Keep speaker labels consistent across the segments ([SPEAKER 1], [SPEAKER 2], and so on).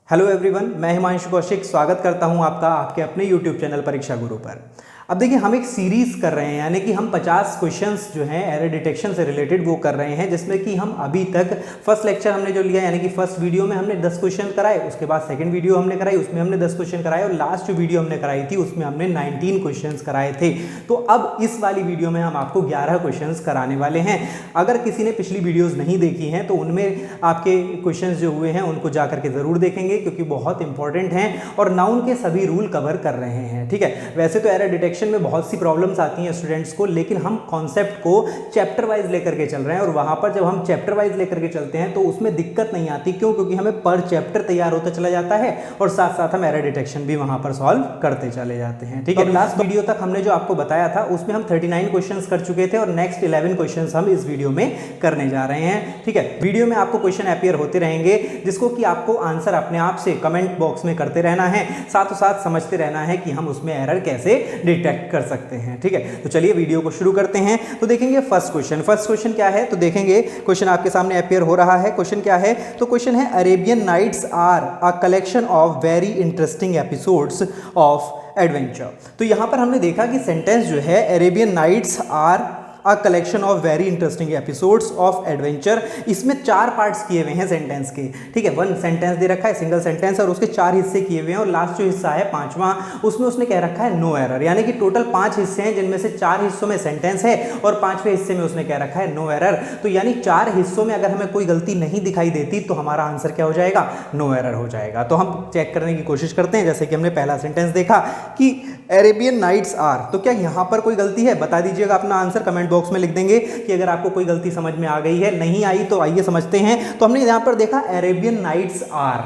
[SPEAKER 1] Hello everyone, मैं हिमांशु कौशिक स्वागत करता हूं आपका आपके अपने यूट्यूब चैनल परीक्षा गुरु पर। अब देखिए, हम एक सीरीज़ कर रहे हैं, यानी कि हम 50 क्वेश्चंस जो हैं एरर डिटेक्शन से रिलेटेड वो कर रहे हैं, जिसमें कि हम अभी तक फर्स्ट लेक्चर हमने जो लिया, यानी कि फर्स्ट वीडियो में हमने 10 क्वेश्चन कराए, उसके बाद सेकंड वीडियो हमने कराई, उसमें हमने 10 क्वेश्चन कराए, और लास्ट जो वीडियो हमने कराई थी उसमें हमने 19 क्वेश्चन कराए थे। तो अब इस वाली वीडियो में हम आपको 11 क्वेश्चन कराने वाले हैं। अगर किसी ने पिछली वीडियोज़ नहीं देखी हैं तो उनमें आपके क्वेश्चन जो हुए हैं उनको जा करके ज़रूर देखेंगे, क्योंकि बहुत इंपॉर्टेंट हैं और नाउन के सभी रूल कवर कर रहे हैं। ठीक है, वैसे तो एरर डिटेक्शन में बहुत सी प्रॉब्लम्स आती हैं स्टूडेंट्स को, लेकिन हम कॉन्सेप्ट को चैप्टर वाइज लेकर के चल रहे हैं, और वहां पर जब हम चैप्टर वाइज लेकर के चलते हैं तो उसमें दिक्कत नहीं आती। क्यों? क्योंकि हमें पर चैप्टर तैयार होता चला जाता है और साथ साथ हम एरर डिटेक्शन भी वहां पर सॉल्व करते चले जाते हैं। ठीक है, लास्ट वीडियो तक हमने जो आपको बताया था उसमें हम 39 क्वेश्चंस कर चुके थे और नेक्स्ट 11 क्वेश्चंस हम इस वीडियो में करने जा रहे हैं। ठीक है, वीडियो में आपको क्वेश्चन अपीयर होते रहेंगे, जिसको कि आपको आंसर अपने आप से कमेंट बॉक्स में करते रहना है, साथ साथ समझते रहना है कि हम उसमें एरर कैसे डिटेक्ट कर सकते हैं। ठीक है, तो चलिए वीडियो को शुरू करते हैं। तो देखेंगे फर्स्ट क्वेश्चन क्या है, तो देखेंगे क्वेश्चन आपके सामने अपीयर हो रहा है। क्वेश्चन क्या है? तो क्वेश्चन है, Arabian Nights are a collection of very interesting episodes of adventure. तो यहां पर हमने देखा कि सेंटेंस जो है, Arabian Nights are a collection of very interesting episodes of adventure, इसमें 4 पार्ट्स किए हुए हैं सेंटेंस के। ठीक है, 1 सेंटेंस दे रखा है, सिंगल सेंटेंस, और उसके 4 हिस्से किए हुए हैं, और लास्ट जो हिस्सा है 5वां, उसमें उसने कह रखा है नो एरर, यानी कि टोटल 5 हिस्से हैं, जिनमें से 4 हिस्सों में सेंटेंस है और 5वें हिस्से में उसने कह रखा है नो एरर। तो यानी 4 हिस्सों में अगर हमें कोई गलती नहीं दिखाई देती तो हमारा आंसर क्या हो जाएगा? नो एरर हो जाएगा। तो हम चेक करने की कोशिश करते हैं। जैसे कि हमने पहला सेंटेंस देखा कि अरेबियन नाइट्स आर, तो क्या यहां पर कोई गलती है? बता दीजिएगा अपना आंसर, कमेंट बॉक्स में लिख देंगे कि अगर आपको कोई गलती समझ में आ गई है। नहीं आई तो आइए समझते हैं। तो हमने यहां पर देखा अरेबियन नाइट्स आर।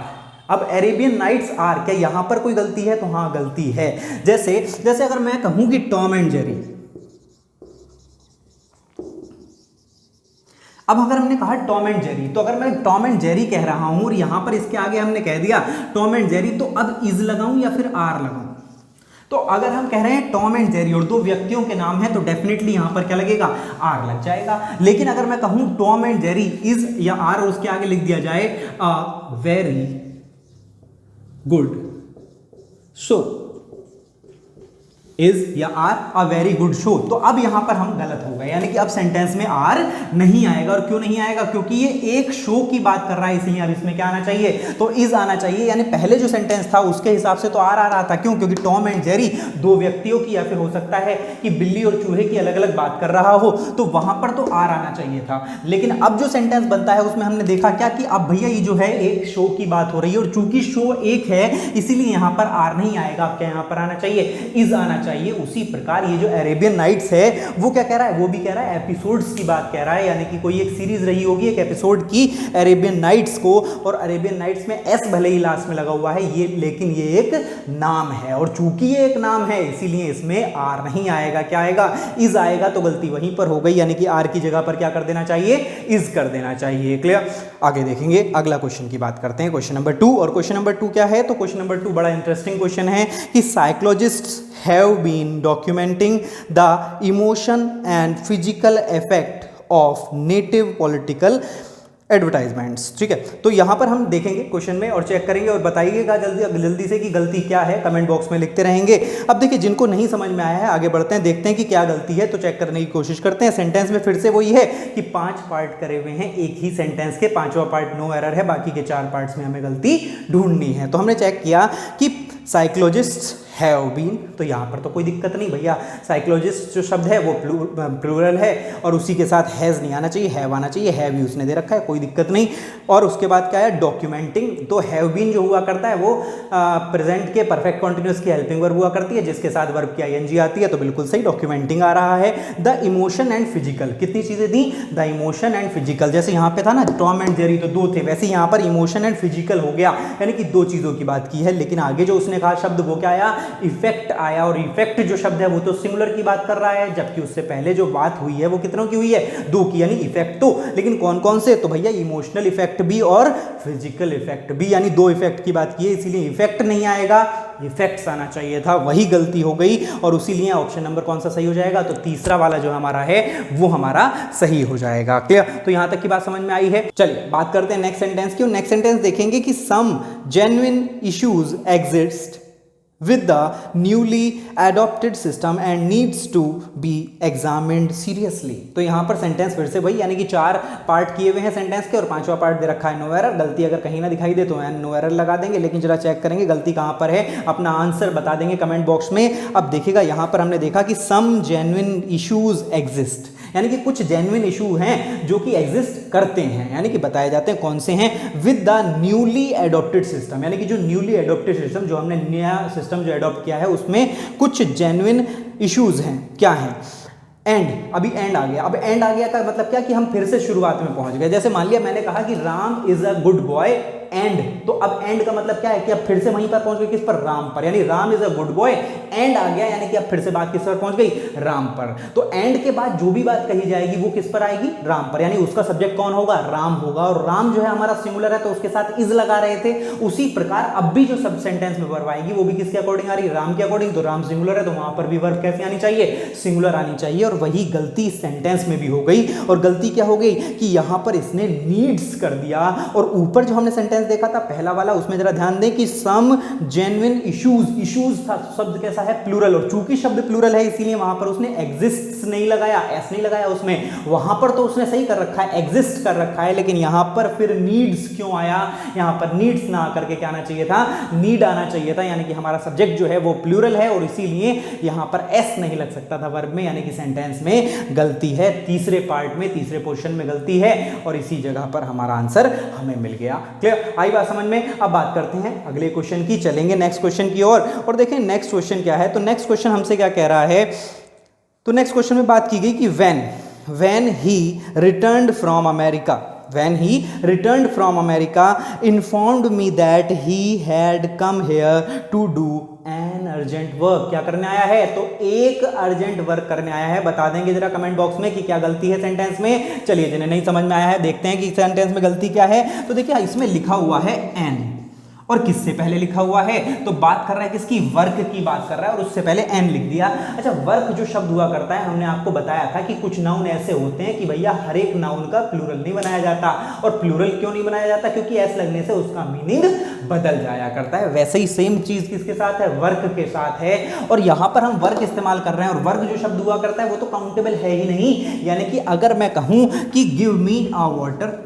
[SPEAKER 1] अब अरेबियन नाइट्स आर, क्या यहां पर कोई गलती है? तो हां, गलती है। जैसे अगर मैं कहूं कि टॉम एंड जेरी, अब अगर हमने कहा टॉम एंड जेरी, तो अगर मैं टॉम एंड जेरी कह रहा हूं और यहां पर इसके आगे हमने कह दिया टॉम एंड जेरी, तो अब इज लगाऊं या फिर आर लगाऊं? तो अगर हम कह रहे हैं टॉम एंड जेरी और 2 व्यक्तियों के नाम है, तो डेफिनेटली यहां पर क्या लगेगा? आर लग जाएगा। लेकिन अगर मैं कहूं टॉम एंड जेरी इज या आर और उसके आगे लिख दिया जाए a very good show, is या are a very good show, तो अब यहां पर हम गलत हो गए, यानी कि अब सेंटेंस में आर नहीं आएगा। और क्यों नहीं आएगा? क्योंकि ये एक शो की बात कर रहा है, इसलिए अब इसमें क्या आना चाहिए? तो इज आना चाहिए। यानी पहले जो सेंटेंस था उसके हिसाब से तो आर आ रहा था। क्यों? क्योंकि टॉम एंड जेरी 2 व्यक्तियों की, या फिर हो सकता है कि बिल्ली और चूहे की अलग अलग बात कर रहा हो, तो वहां पर तो आर आना चाहिए था। लेकिन अब जो सेंटेंस बनता है उसमें हमने देखा क्या कि अब भैया ये जो है एक शो की बात हो रही है, और चूंकि शो एक है इसीलिए यहां पर आर नहीं आएगा। अब क्या यहां पर आना चाहिए? इज आना चाहिए। उसी प्रकार ये जो अरेबियन नाइट्स है वो क्या कह रहा है? वो भी कह रहा है एपिसोड्स की बात कह रहा है, यानी कि कोई एक सीरीज रही होगी, एक एपिसोड की अरेबियन नाइट्स को, और अरेबियन नाइट्स में एस भले ही लास्ट में लगा हुआ है ये, लेकिन ये एक नाम है, और चूंकि ये एक नाम है इसीलिए इसमें आर नहीं आएगा। क्या आएगा? इज आएगा। तो गलती वहीं पर हो गई, यानी कि आर की जगह पर क्या कर देना चाहिए? इज कर देना चाहिए। क्लियर? आगे देखेंगे, अगला क्वेश्चन की बात करते हैं, क्वेश्चन नंबर 2। और क्वेश्चन नंबर 2 क्या है? तो क्वेश्चन नंबर 2 बड़ा इंटरेस्टिंग क्वेश्चन है कि psychologists have been documenting the emotion and physical effect of native political advertisements. ठीक है, तो यहां पर हम देखेंगे क्वेश्चन में और चेक करेंगे और बताइएगा जल्दी से कि गलती क्या है, कमेंट बॉक्स में लिखते रहेंगे। अब देखिए, जिनको नहीं समझ में आया है आगे बढ़ते हैं, देखते हैं कि क्या गलती है, तो चेक करने की कोशिश करते हैं। सेंटेंस में फिर से वही है कि 5 पार्ट करे हुए हैं एक ही सेंटेंस के, 5वां पार्ट नो एरर है, बाकी के 4 पार्ट्स में हमें गलती ढूंढनी है। तो हमने चेक किया कि साइकोलॉजिस्ट्स हैव बीन, तो यहाँ पर तो कोई दिक्कत नहीं भैया, साइकोलॉजिस्ट जो शब्द है वो प्लूरल है और उसी के साथ हैज़ नहीं आना चाहिए, हैव आना चाहिए। हैव यूज ने दे रखा है, कोई दिक्कत नहीं। और उसके बाद क्या है? डॉक्यूमेंटिंग, तो हैव बीन जो हुआ करता है वो प्रेजेंट के परफेक्ट कॉन्टिन्यूअस की हेल्पिंग वर्ब हुआ करती है, जिसके साथ वर्ब की आईएनजी आती है, तो बिल्कुल सही, डॉक्यूमेंटिंग आ रहा है। द इमोशन एंड फिजिकल, कितनी चीजें दी? द इमोशन एंड फिजिकल, जैसे यहाँ पे था ना टॉम एंड जेरी तो 2 थे, वैसे यहाँ पर इमोशन एंड फिजिकल हो गया, यानी कि 2 चीजों की बात की है। लेकिन आगे जो उसने कहा शब्द वो क्या आया? इफेक्ट आया, और इफेक्ट जो शब्द है वो तो सिंगुलर की बात कर रहा है, जबकि उससे पहले जो बात हुई है वो कितनों की हुई है, 2 की, यानी इफेक्ट तो, लेकिन कौन कौन से, तो भैया इमोशनल इफेक्ट भी और फिजिकल इफेक्ट भी, यानी 2 इफेक्ट की बात की है, इसीलिए इफेक्ट नहीं आएगा, इफेक्ट्स आना चाहिए था, वही गलती हो गई, और इसीलिए ऑप्शन नंबर कौन सा सही हो जाएगा, तो तीसरा वाला जो हमारा है वो हमारा सही हो जाएगा। क्लियर, तो यहां तक की बात समझ में आई है। चलिए बात करते हैं नेक्स्ट सेंटेंस की, नेक्स्ट सेंटेंस देखेंगे कि some genuine issues exist with the newly adopted system and needs to be examined seriously। तो यहां पर सेंटेंस फिर से वही, यानी कि 4 पार्ट किए हुए हैं सेंटेंस के, और 5वां पार्ट दे रखा है नो एरर। गलती अगर कहीं ना दिखाई दे तो नो एरर लगा देंगे, लेकिन जरा चेक करेंगे गलती कहां पर है, अपना आंसर बता देंगे कमेंट बॉक्स में। अब देखिएगा यहां पर हमने देखा कि सम जेन्युइन इश्यूज एग्जिस्ट, यानी कि कुछ जेन्युइन इशू हैं जो कि एग्जिस्ट करते हैं, यानी कि बताए जाते हैं, कौन से हैं, with the newly adopted system, यानी कि जो न्यूली एडॉप्टेड सिस्टम, जो हमने नया सिस्टम जो एडॉप्ट किया है उसमें कुछ जेन्युइन इश्यूज हैं। क्या हैं? एंड, अभी एंड आ गया। अब एंड आ गया का मतलब क्या, कि हम फिर से शुरुआत में पहुंच गए। जैसे मान लिया मैंने कहा कि Ram is a good boy and, तो अब एंड का मतलब क्या है कि अब फिर से वहीं पर पहुंच गए, किस पर, राम पर, यानी Ram is a good boy, and आ गया, यानी कि अब फिर से बात किस पर पहुंच गई, राम पर। तो एंड के बाद जो भी बात कही जाएगी वो किस पर आएगी, राम पर, यानी उसका सब्जेक्ट कौन होगा, राम होगा, और राम जो है हमारा सिंगुलर है तो उसके साथ इज लगा रहे थे। उसी प्रकार अब भी जो सब सेंटेंस में वर्ब आएगी वो भी किसके अकॉर्डिंग आ रही है, राम के अकॉर्डिंग। तो राम सिंगुलर है तो वहां पर भी वर्ब कैसे आनी चाहिए, सिंगुलर आनी चाहिए, और वही गलती सेंटेंस में भी हो गई। और गलती क्या हो गई कि यहां पर इसने नीड्स कर दिया, और ऊपर जो हमने सेंटेंस देखा था पहला वाला, उसमें जरा ध्यान दें कि सम जेन्युइन इश्यूज, इश्यूज था शब्द कैसा है, प्लूरल, और चूंकि शब्द प्लूरल है इसीलिए वहां पर उसने एग्जिस्ट नहीं लगाया, एस नहीं लगाया उसमें, वहां पर तो उसने सही कर रखा है, एग्जिस्ट कर रखा है, लेकिन यहां पर फिर नीड्स क्यों आया, यहां पर नीड्स ना आकर के क्या आना चाहिए था, नीड आना चाहिए था, यानी कि हमारा सब्जेक्ट जो है वो प्लूरल है, और इसीलिए यहां पर एस नहीं लग सकता था वर्ब में, यानी कि सेंटेंस में गलती है, तीसरे पार्ट में, तीसरे पोर्शन में गलती है, और इसी जगह पर हमारा आंसर हमें मिल गया। क्लियर, आई बात समझ में। अब बात करते हैं अगले क्वेश्चन की, चलेंगे नेक्स्ट क्वेश्चन की ओर, और देखें नेक्स्ट क्वेश्चन क्या है। तो नेक्स्ट क्वेश्चन हमसे क्या कह रहा है, तो नेक्स्ट क्वेश्चन में बात की गई कि when he returned from America informed me that he had come here to do an urgent work। क्या करने आया है, तो एक अर्जेंट वर्क करने आया है। बता देंगे जरा कमेंट बॉक्स में कि क्या गलती है सेंटेंस में। चलिए जिन्हें नहीं समझ में आया है देखते हैं कि सेंटेंस में गलती क्या है। तो देखिए इसमें लिखा हुआ है एन, और किससे पहले लिखा हुआ है, तो बात कर रहा है किसकी, वर्क की बात कर रहा है, और उससे पहले एन लिख दिया। अच्छा, वर्क जो शब्द हुआ करता है, हमने आपको बताया था कि कुछ नाउन ऐसे होते हैं कि भैया हर एक नाउन का प्लूरल नहीं बनाया जाता, और प्लूरल क्यों नहीं बनाया जाता, क्योंकि एस लगने से उसका मीनिंग बदल जाया करता है। वैसे ही सेम चीज किसके साथ है, वर्क के साथ है, और यहां पर हम वर्क इस्तेमाल कर रहे हैं, और वर्क जो शब्द हुआ करता है वो तो काउंटेबल है ही नहीं। यानी कि अगर मैं कहूं कि give me a water,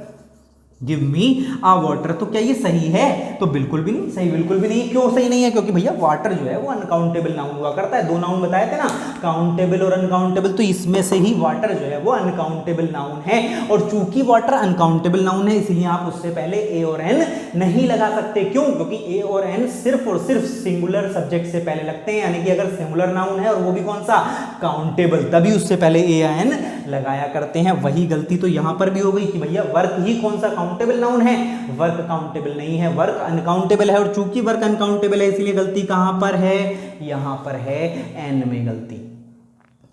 [SPEAKER 1] give me a water, तो क्या ये सही है, तो बिल्कुल भी नहीं सही, बिल्कुल भी नहीं। क्यों सही नहीं है, क्योंकि भैया वाटर जो है वो अनकाउंटेबल नाउन हुआ करता है। 2 नाउन बताए थे ना, काउंटेबल और अनकाउंटेबल, तो इसमें से ही वाटर जो है वो अनकाउंटेबल नाउन है, और चूंकि वाटर अनकाउंटेबल नाउन है इसलिए आप उससे पहले ए और एन नहीं लगा सकते। क्यों, क्योंकि ए और एन सिर्फ और सिर्फ सिंगुलर सब्जेक्ट से पहले लगते हैं, यानी कि अगर सिंगुलर नाउन है और वो भी कौन सा, काउंटेबल, तभी उससे पहले ए या एन लगाया करते हैं। वही गलती तो यहां पर भी हो गई कि भैया वर्क ही कौन सा काउंटेबल नाउन है, वर्क काउंटेबल नहीं है, वर्क अनकाउंटेबल है, और चूंकि वर्क अनकाउंटेबल है इसलिए गलती कहां पर है, यहां पर है एन में गलती।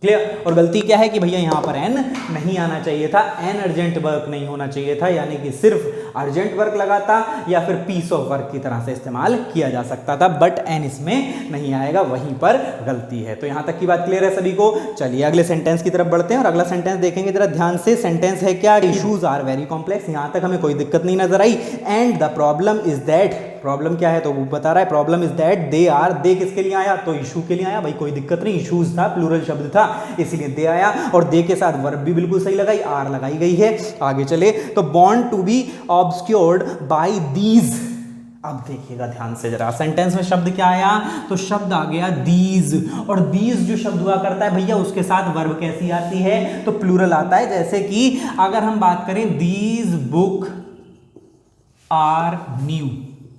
[SPEAKER 1] क्लियर, और गलती क्या है कि भैया यहां पर एन नहीं आना चाहिए था, एन अर्जेंट वर्क नहीं होना चाहिए था, यानी कि सिर्फ अर्जेंट वर्क लगाता या फिर पीस ऑफ वर्क की तरह से इस्तेमाल किया जा सकता था, बट एन इसमें नहीं आएगा, वहीं पर गलती है। तो यहां तक की बात क्लियर है सभी को। चलिए अगले सेंटेंस की तरफ बढ़ते हैं, और अगला सेंटेंस देखेंगे जरा ध्यान से। सेंटेंस है क्या, इश्यूज आर वेरी कॉम्प्लेक्स। यहां तक हमें कोई दिक्कत नहीं नजर आई, and the problem is that, problem क्या है तो वो बता रहा है, problem is that they are, they किसके लिए आया, तो इशू के लिए आया, भाई कोई दिक्कत नहीं, इश्यूज था, प्लूरल शब्द था इसीलिए दे आया, और दे के साथ वर्ब भी बिल्कुल सही लगाई, आर लगाई गई है। आगे चले तो bond to be obscured by these. अब देखिएगा ध्यान से जरा, सेंटेंस में शब्द क्या आया, तो शब्द आ गया दीज, और दीज जो शब्द हुआ करता है भैया उसके साथ वर्ब कैसी आती है, तो प्लूरल आता है। जैसे कि अगर हम बात करें these book are new,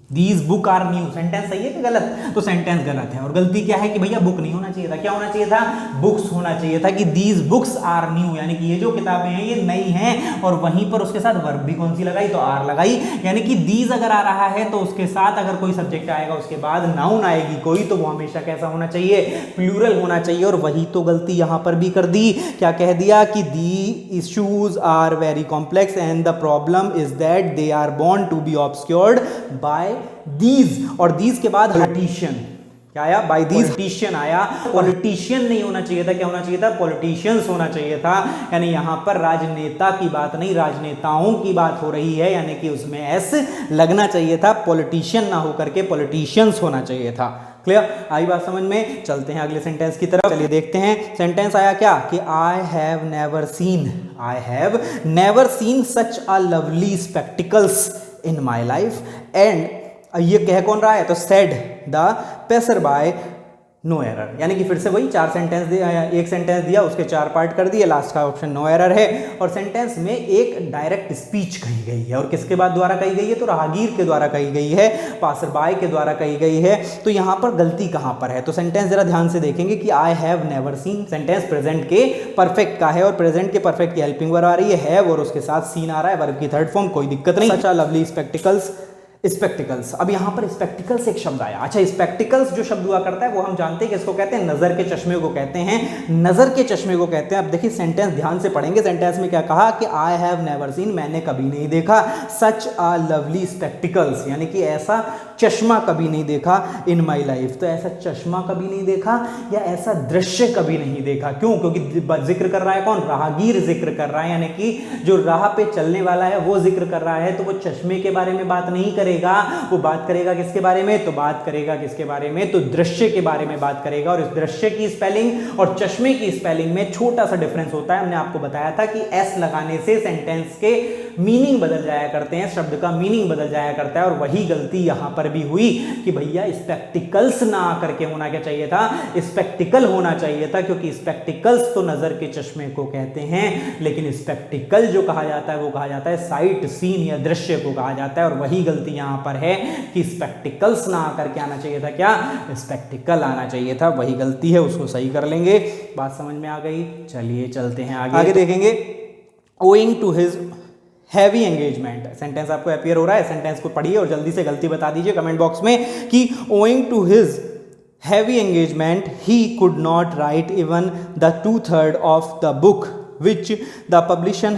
[SPEAKER 1] these book are new, sentence सही है कि गलत? तो सेंटेंस गलत है और गलती क्या है कि भैया बुक नहीं होना चाहिए था, क्या होना चाहिए था? बुक्स होना चाहिए था कि दीज बुक्स आर न्यू, यानी कि ये जो किताबें हैं ये नई हैं और वहीं पर उसके साथ वर्ब भी कौन सी लगाई? तो आर लगाई, यानी कि दीज अगर आ रहा है तो उसके साथ अगर कोई सब्जेक्ट आएगा उसके बाद नाउन आएगी कोई, तो वो हमेशा कैसा होना चाहिए? प्लूरल होना चाहिए। और वही तो गलती यहां पर भी कर दी, क्या कह दिया कि the issues are very complex and the problem is that they are born to be obscured by these, और दीज के बाद पॉलिटिशियन क्या आया? बाय दीज पॉलिटिशियन आया। पॉलिटिशियन नहीं होना चाहिए था, क्या होना चाहिए था? पॉलिटिशियंस होना चाहिए था, यानी यहां पर राजनेता की बात नहीं राजनेताओं की बात हो रही है, यानी कि उसमें एस लगना चाहिए था, पॉलिटिशियन ना होकर के पॉलिटिशियंस होना चाहिए था। क्लियर? आई बात समझ में? चलते हैं अगले सेंटेंस की तरफ। चलिए देखते हैं सेंटेंस आया क्या कि I have never seen such a lovely spectacles in my life and ये कह कौन रहा है? तो said the passer by no error, यानी कि फिर से वही चार सेंटेंस दिया, एक सेंटेंस दिया उसके चार पार्ट कर दिए, लास्ट का ऑप्शन नो एरर है। और सेंटेंस में एक डायरेक्ट स्पीच कही गई है, और किसके बाद द्वारा कही गई है? तो राहगीर के द्वारा कही गई है, पासर बाय के द्वारा कही गई है। तो यहाँ पर गलती कहाँ पर है? तो सेंटेंस जरा ध्यान से देखेंगे कि I have never scene, sentence present के परफेक्ट का है और प्रेजेंट के परफेक्ट की हेल्पिंग वर्ब आ रही है हैव, और उसके साथ सीन आ रहा है वर्ब की थर्ड फॉर्म, कोई दिक्कत नहीं। सच अ लवली स्पेक्टिकल्स। अब यहां पर स्पेक्टिकल्स एक शब्द आया। अच्छा, स्पेक्टिकल्स जो शब्द हुआ करता है वो हम जानते हैं कि इसको कहते हैं नजर के चश्मे को कहते हैं, नजर के चश्मे को कहते हैं। अब देखिए सेंटेंस ध्यान से पढ़ेंगे, सेंटेंस में क्या कहा कि आई हैव नेवर सीन, मैंने कभी नहीं देखा, सच अ लवली स्पेक्टिकल्स, यानी कि ऐसा चश्मा कभी नहीं देखा इन माई लाइफ। तो ऐसा चश्मा कभी नहीं देखा या ऐसा दृश्य कभी नहीं देखा, क्यों? क्योंकि जिक्र कर रहा है कौन? राहगीर जिक्र कर रहा है, यानी कि जो राह पे चलने वाला है वो जिक्र कर रहा है, तो वो चश्मे के बारे में बात नहीं करेगा, वो बात करेगा किसके बारे में? तो बात करेगा किसके बारे में? तो दृश्य के बारे में बात करेगा। और इस दृश्य की स्पेलिंग और चश्मे की स्पेलिंग में छोटा सा डिफरेंस होता है। हमने आपको बताया था कि एस लगाने से सेंटेंस के मीनिंग बदल जाया करते हैं, शब्द का मीनिंग बदल जाया करता है, और वही गलती यहां पर भी हुई कि भैया स्पेक्टिकल्स ना आकर के होना क्या चाहिए था? स्पेक्टिकल होना चाहिए था, क्योंकि स्पेक्टिकल्स तो नजर के चश्मे को कहते हैं, लेकिन स्पेक्टिकल जो कहा जाता है वो कहा जाता है साइट, सीन या दृश्य को कहा जाता है। और वही गलती यहां पर है कि स्पेक्टिकल्स ना आकर के आना चाहिए था, क्या? स्पेक्टिकल आना चाहिए था, वही गलती है, उसको सही कर लेंगे। बात समझ में आ गई? चलिए चलते हैं आगे देखेंगे। Owing to his heavy engagement, sentence आपको अपीयर हो रहा है, सेंटेंस को पढ़िए और जल्दी से गलती बता दीजिए कमेंट बॉक्स में कि owing to his heavy engagement he could not write even the 2/3 of the book which the publication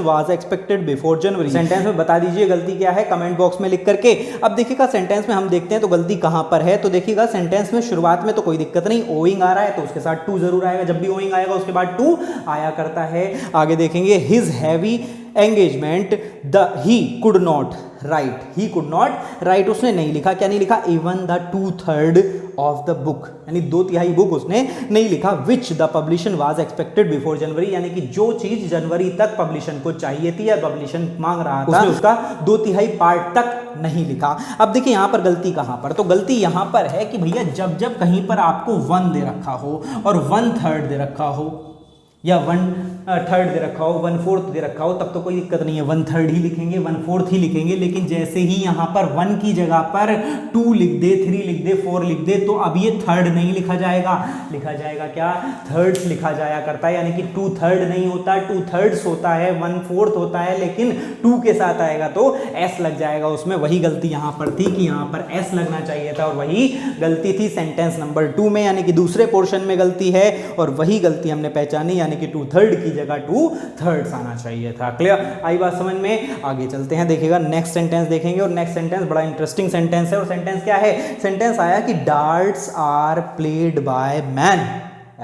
[SPEAKER 1] was expected before January. Sentence में बता दीजिए गलती क्या है कमेंट बॉक्स में लिख करके। अब देखिएगा सेंटेंस में हम देखते हैं तो गलती कहां पर है। तो देखिएगा सेंटेंस में शुरुआत में तो कोई दिक्कत नहीं, ओइंग आ रहा है तो उसके साथ टू जरूर आएगा, जब भी ओइंग आएगा उसके बाद टू आया करता है। आगे देखेंगे his heavy engagement he could not write, उसने नहीं लिखा, क्या नहीं लिखा? Even the 2/3 of the book, यानी 2/3 बुक उसने नहीं लिखा। Which the publication was expected before January, यानी कि जो चीज जनवरी तक पब्लिशन को चाहिए थी या पब्लिशन मांग रहा था उसने उसका 2/3 पार्ट तक नहीं लिखा। अब देखिए यहां पर गलती कहां पर? तो गलती यहां पर है कि भैया जब कहीं पर आपको 1 दे रखा हो और 1/3 दे रखा हो या 1/3 दे रखा हो, 1/4 दे रखा हो, तब तो कोई दिक्कत नहीं है, 1/3 ही लिखेंगे, 1/4 ही लिखेंगे। लेकिन जैसे ही यहाँ पर 1 की जगह पर 2 लिख दे, 3 लिख दे, 4 लिख दे, तो अब ये 3rd नहीं लिखा जाएगा, लिखा जाएगा क्या? 3rds लिखा जाया करता है, यानी कि 2/3 नहीं होता, 2/3 होता है, 1/4 होता है, लेकिन 2 के साथ आएगा तो s लग जाएगा उसमें। वही गलती यहाँ पर थी कि यहाँ पर s लगना चाहिए था, और वही गलती थी सेंटेंस नंबर 2 में, यानी कि दूसरे पोर्शन में गलती है, और वही गलती हमने पहचानी, यानी कि 2/3 की जगह 2/3 आना चाहिए था। क्लियर? आई बात समझ में? आगे चलते हैं, देखिएगा नेक्स्ट सेंटेंस देखेंगे, और नेक्स्ट सेंटेंस बड़ा इंटरेस्टिंग सेंटेंस है। और सेंटेंस क्या है? सेंटेंस आया कि darts are played by man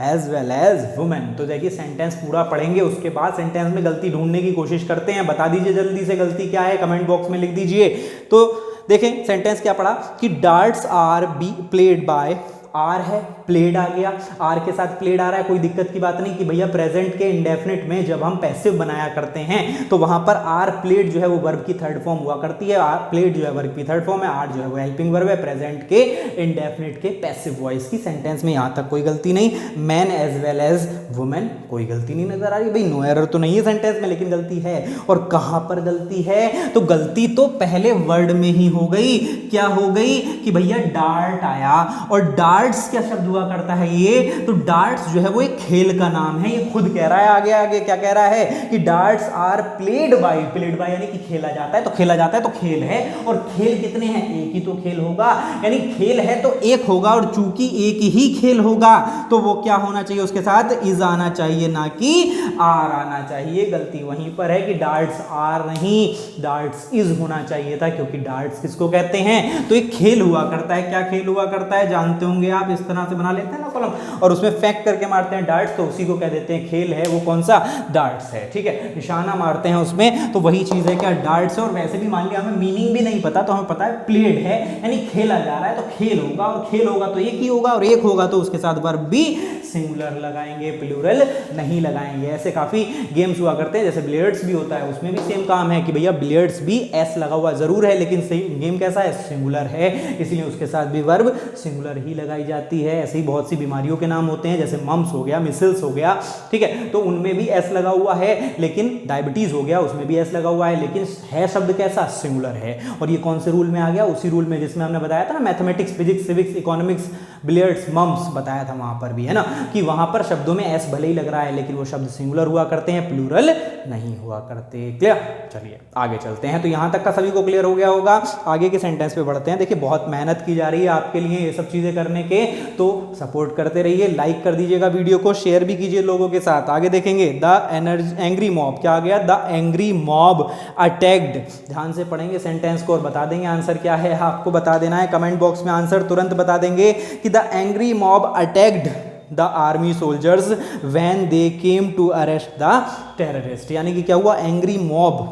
[SPEAKER 1] as well as women. तो देखिए सेंटेंस पूरा पढ़ेंगे, उसके बाद सेंटेंस में गलती ढूंढने की कोशिश करते हैं। बता दीजिए जल्दी से गलती क्या है, कमेंट बॉक्स में लिख दीजिए। तो देखें सेंटेंस क्या पढ़ा कि darts are be played by are है, प्लेड आ गया, आर के साथ प्लेड आ रहा है, कोई दिक्कत की बात नहीं कि भैया प्रेजेंट के इंडेफिनिट में जब हम पैसिव बनाया करते हैं तो वहां पर आर प्लेड जो है वो वर्ब की थर्ड फॉर्म हुआ करती है, आर प्लेड जो है वर्ब की थर्ड फॉर्म है, आर जो है वो हेल्पिंग वर्ब है प्रेजेंट के इंडेफिनिट के पैसिव वॉइस की सेंटेंस में। यहां तक कोई गलती नहीं। Man as well as women, कोई गलती नहीं नजर आ रही। भाई नो एरर तो नहीं है सेंटेंस में, लेकिन गलती है। और कहां पर गलती है? तो गलती तो पहले वर्ड में ही हो गई। क्या हो गई कि भैया डार्ट आया, और डार्ट्स क्या शब्द हुआ करता है ये? तो डार्ट्स जो है वो एक खेल का नाम है, ये खुद कह रहा है। आगे आगे क्या कह रहा है कि darts are played by, played by यानी कि खेला जाता है, तो खेला जाता है तो खेल है। और खेल कितने हैं? एक ही तो खेल होगा, यानी खेल है तो एक होगा, और चूंकि एक ही खेल होगा तो वो क्या होना चाहिए? उसके साथ इज आना चाहिए, ना कि आर आना चाहिए। गलती वहीं पर है कि डार्ट्स आर नहीं, डार्ट्स इज होना चाहिए था, क्योंकि डार्ट्स किसको कहते हैं? तो एक खेल हुआ करता है। क्या खेल हुआ करता है? जानते होंगे आप, इस तरह से बना लेते हैं ना कॉलम, और उसमें फेंक करके मारते हैं डार्ट्स, तो उसी को कह देते हैं खेल है। वो कौन सा? डार्ट्स है। ठीक है, निशाना मारते हैं उसमें, तो वही चीज है क्या? डार्ट्स है। और वैसे भी मान लिया हमें मीनिंग भी नहीं पता, तो हमें पता है प्लेड है यानी खेला जा रहा है, तो खेल होगा, और खेल होगा तो एक ही होगा, और एक होगा तो उसके साथ वर्ब भी सिंगुलर लगाएंगे, प्लूरल नहीं लगाएंगे। ऐसे काफी गेम्स हुआ करते हैं, जैसे बिलियर्ड्स भी होता है, उसमें भी सेम काम है कि भैया बिलियर्ड्स भी एस लगा हुआ जरूर है, लेकिन गेम कैसा है? सिंगुलर है, इसलिए उसके साथ भी वर्ब सिंगुलर ही लगाई जाती है। ऐसे ही बहुत सी बीमारियों के नाम होते हैं, जैसे मम्स हो गया, मिसल्स हो गया, ठीक है, तो उनमें भी एस लगा हुआ है, लेकिन डायबिटीज हो गया उसमें भी एस लगा हुआ है, लेकिन है शब्द कैसा? सिंगुलर है। और ये कौन से रूल में आ गया? उसी रूल में जिसमें हमने बताया था ना, mathematics, physics, civics, economics, billiards, mumps बताया था वहां पर भी, है ना, कि वहां पर शब्दों में एस भले ही लग रहा है, लेकिन वो शब्द सिंगुलर हुआ करते हैं, प्लूरल नहीं हुआ करते। क्लियर? चलिए आगे चलते हैं। तो यहां तक का सभी को क्लियर हो गया होगा। आगे के सेंटेंस पे बढ़ते हैं। देखिए बहुत मेहनत की जा रही है आपके लिए ये सब चीजें करने के, तो सपोर्ट करते रहिए, लाइक कर दीजिएगा वीडियो को, शेयर भी कीजिए लोगों के साथ। आगे देखेंगे द एंग्री मॉब। क्या आ गया? The angry mob attacked. ध्यान से पढ़ेंगे सेंटेंस को और बता देंगे आंसर क्या है। आपको बता देना है कमेंट बॉक्स में, आंसर तुरंत बता देंगे कि the angry mob attacked the army soldiers when they came to arrest the terrorist. यानी कि क्या हुआ? Angry mob.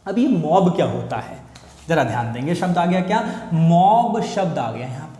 [SPEAKER 1] अब ये मॉब क्या होता है जरा ध्यान देंगे। शब्द आ गया क्या? मॉब शब्द आ गया यहाँ पर।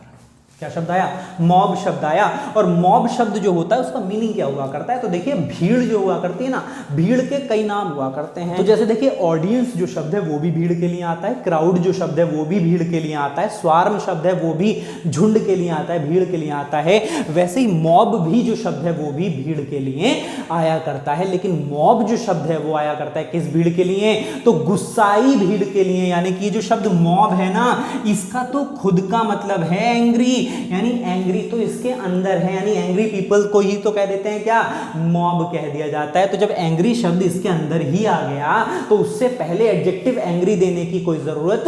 [SPEAKER 1] क्या शब्द आया? मॉब शब्द आया। और मॉब शब्द जो होता है उसका मीनिंग क्या हुआ करता है? तो देखिए भीड़ जो हुआ करती है ना, भीड़ के कई नाम हुआ करते हैं। तो जैसे देखिए ऑडियंस जो शब्द है वो भी भीड़ के लिए आता है, क्राउड जो शब्द है वो भी भीड़ के लिए आता है, स्वार्म शब्द है वो भी झुंड के लिए आता है, भीड़ के लिए आता है। वैसे ही मॉब भी जो शब्द है वो भी भीड़ के लिए आया करता है। लेकिन मॉब जो शब्द है वो आया करता है किस भीड़ के लिए? तो गुस्साई भीड़ के लिए। यानी कि जो शब्द मॉब है ना, इसका तो खुद का मतलब है एंग्री, यानी एंग्री तो इसके अंदर है, यानी एंग्री पीपल को ही तो कह देते हैं क्या? मॉब कह दिया जाता है। तो जब एंग्री शब्द इसके अंदर ही आ गया तो उससे पहले एडजेक्टिव एंग्री देने की कोई जरूरत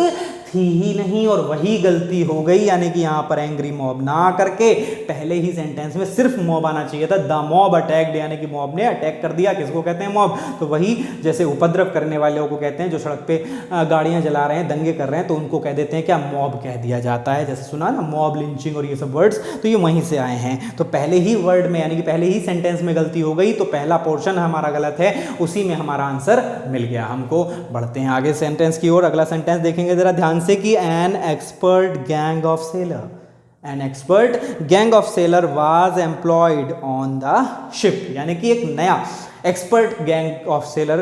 [SPEAKER 1] थी ही नहीं, और वही गलती हो गई। यानी कि यहां पर एंग्री मॉब ना करके पहले ही सेंटेंस में सिर्फ मॉब आना चाहिए था। द मॉब अटैक्ड, यानी कि मॉब ने अटैक कर दिया। किसको कहते हैं? मॉब। तो वही जैसे उपद्रव करने वालों को कहते हैं, जो सड़क पे गाड़ियां जला रहे हैं, दंगे कर रहे हैं, तो उनको कह देते हैं क्या? मॉब कह दिया जाता है। जैसे सुना ना मॉब लिंचिंग और ये सब वर्ड्स, तो ये वहीं से आए हैं। तो पहले ही वर्ड में यानी कि पहले ही सेंटेंस में गलती हो गई, तो पहला पोर्शन हमारा गलत है, उसी में हमारा आंसर मिल गया हमको। बढ़ते हैं आगे सेंटेंस की ओर। अगला सेंटेंस देखेंगे जरा ध्यान से कि an expert gang of seller, an expert gang of sailor was employed on the ship। यानी कि एक नया expert gang of sailor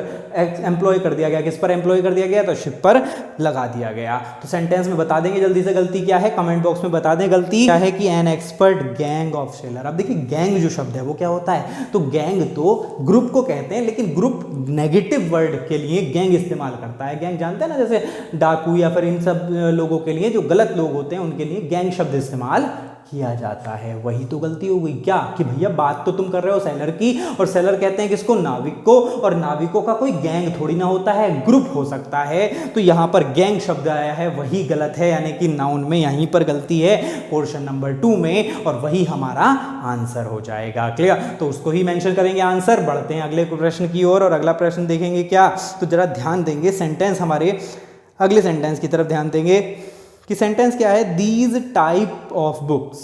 [SPEAKER 1] employ कर दिया गया। किस पर एम्प्लॉय कर दिया गया? तो शिप पर लगा दिया गया। तो सेंटेंस में बता देंगे जल्दी से गलती क्या है, कमेंट बॉक्स में बता दें गलती क्या है कि an expert gang of seller. अब देखिए गैंग जो शब्द है वो क्या होता है? तो गैंग तो ग्रुप को कहते हैं, लेकिन ग्रुप नेगेटिव वर्ड के लिए गैंग इस्तेमाल करता है। गैंग जानते हैं ना, जैसे डाकू या फिर इन सब लोगों के लिए, जो गलत लोग होते हैं उनके लिए गैंग शब्द इस्तेमाल किया जाता है। वही तो गलती हो गई क्या कि भैया बात तो तुम कर रहे हो सेलर की, और सेलर कहते हैं किसको? नाविक को, और नाविकों का कोई गैंग थोड़ी ना होता है, ग्रुप हो सकता है। तो यहां पर गैंग शब्द आया है, वही गलत है, यानी कि नाउन में यहीं पर गलती है पोर्शन नंबर 2 में, और वही हमारा आंसर हो जाएगा। क्लियर? तो उसको ही मेंशन करेंगे आंसर। बढ़ते हैं अगले प्रश्न की ओर, और अगला प्रश्न देखेंगे क्या? तो जरा ध्यान देंगे सेंटेंस, हमारे अगले सेंटेंस की तरफ ध्यान देंगे कि सेंटेंस क्या है? These type of books,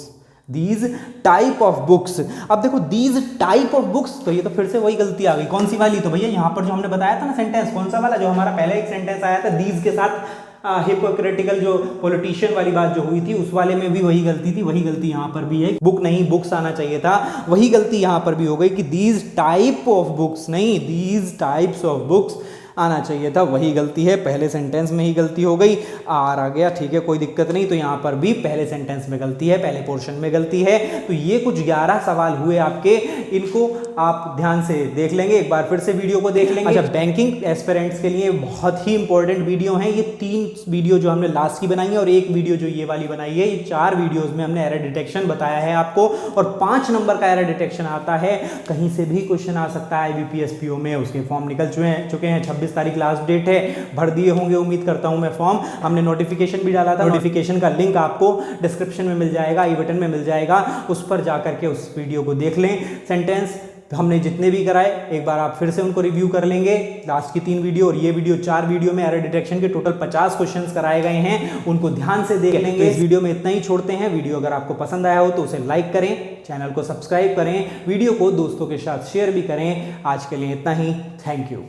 [SPEAKER 1] these type of books. अब देखो दीज टाइप ऑफ बुक्स, तो ये तो फिर से वही गलती आ गई। कौन सी वाली? तो भैया यहाँ पर जो हमने बताया था ना सेंटेंस, कौन सा वाला? जो हमारा पहले एक सेंटेंस आया था दीज के साथ हिपोक्रेटिकल जो पॉलिटिशियन वाली बात जो हुई थी उस वाले में भी वही गलती थी, वही गलती यहाँ पर भी है। बुक नहीं बुक्स आना चाहिए था, वही गलती यहाँ पर भी हो गई कि दीज टाइप ऑफ बुक्स नहीं, दीज टाइप्स ऑफ बुक्स आना चाहिए था, वही गलती है। पहले सेंटेंस में ही गलती हो गई, आर आ गया, ठीक है कोई दिक्कत नहीं। तो यहाँ पर भी पहले सेंटेंस में गलती है, पहले पोर्शन में गलती है। तो ये कुछ 11 सवाल हुए आपके, इनको आप ध्यान से देख लेंगे, एक बार फिर से वीडियो को देख लेंगे। अच्छा, बैंकिंग एस्पिरेंट्स के लिए बहुत ही इंपॉर्टेंट वीडियो है ये। 3 वीडियो जो हमने लास्ट की बनाई है और 1 वीडियो जो ये वाली बनाई है, ये 4 वीडियोज में हमने एरर डिटेक्शन बताया है आपको। और 5 नंबर का एरर डिटेक्शन आता है, कहीं से भी क्वेश्चन आ सकता है। IBPS PO में उसके फॉर्म निकल चुके हैं, 26 तारीख लास्ट डेट है, भर दिए होंगे उम्मीद करता हूं मैं फॉर्म। हमने नोटिफिकेशन भी डाला था, नोटिफिकेशन का लिंक आपको डिस्क्रिप्शन में मिल जाएगा, आई बटन में मिल जाएगा, उस पर जाकर के उस वीडियो को देख लें। सेंटेंस हमने जितने भी कराए एक बार आप फिर से उनको रिव्यू कर लेंगे। लास्ट की 3 वीडियो और ये वीडियो 4 वीडियो में एरर डिटेक्शन के टोटल 50 क्वेश्चंस कराए गए हैं, उनको ध्यान से देख लेंगे। इस वीडियो में इतना ही छोड़ते हैं। वीडियो अगर आपको पसंद आया हो तो उसे लाइक करें, चैनल को सब्सक्राइब करें, वीडियो को दोस्तों के साथ शेयर भी करें। आज के लिए इतना ही, थैंक यू।